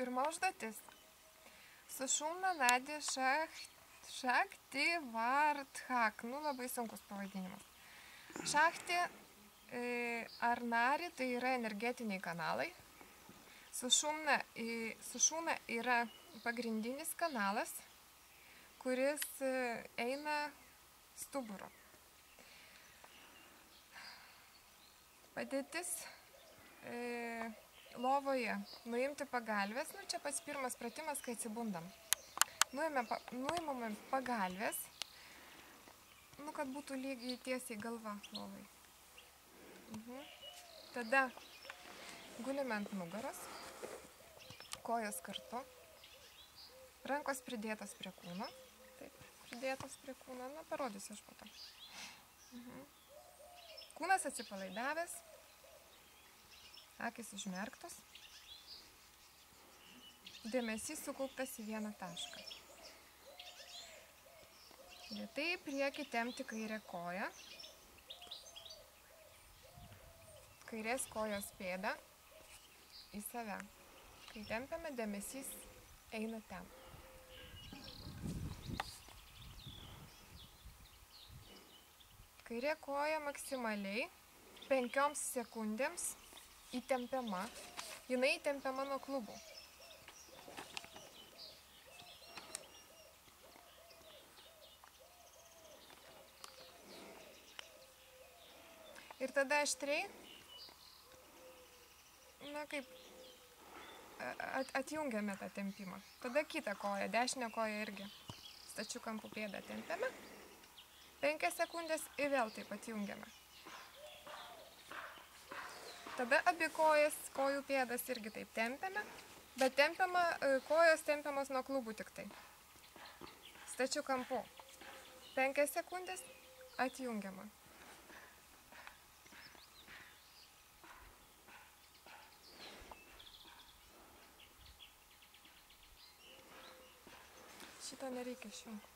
Pirma užduotis. Sušumna Nadė Šakti Vardhak. Nu, labai sunkus pavadinimas. Šakti ar Nari tai yra energetiniai kanalai. Sušumna yra pagrindinis kanalas, kuris eina stuburu. Padėtis lovoje. Nuimti pagalvės. Nu, čia pats pirmas pratimas, kai atsibundam. Nuimame pagalvės, nu, kad būtų lygiai tiesiai galva lovai. Tada gulime ant nugaros, kojos kartu, rankos pridėtos prie kūno. Taip, pridėtos prie kūno. Na, parodysiu aš po to. Kūnas atsipalaidavęs, akys užmerktos, dėmesys sukauptas į vieną tašką. Lėtai į priekį tempti kairę koją, kairės kojos pėdą į save. Kai tempiame, dėmesys eina ten. Kairė koja maksimaliai 5 sekundėms įtempiama. Jinai įtempiama nuo klubų. Ir tada aštriai, na kaip, atjungiame tą tempimą. Tada kitą koją, dešinę koją irgi stačių kampų pėdą tempiame. 5 sekundės ir vėl taip atjungiame. Tada abi kojas, kojų pėdas irgi taip tempiame, bet kojos tempiamos nuo klubų tik tai. Stačių kampų. 5 sekundės atjungiama. Šito nereikia išjungti.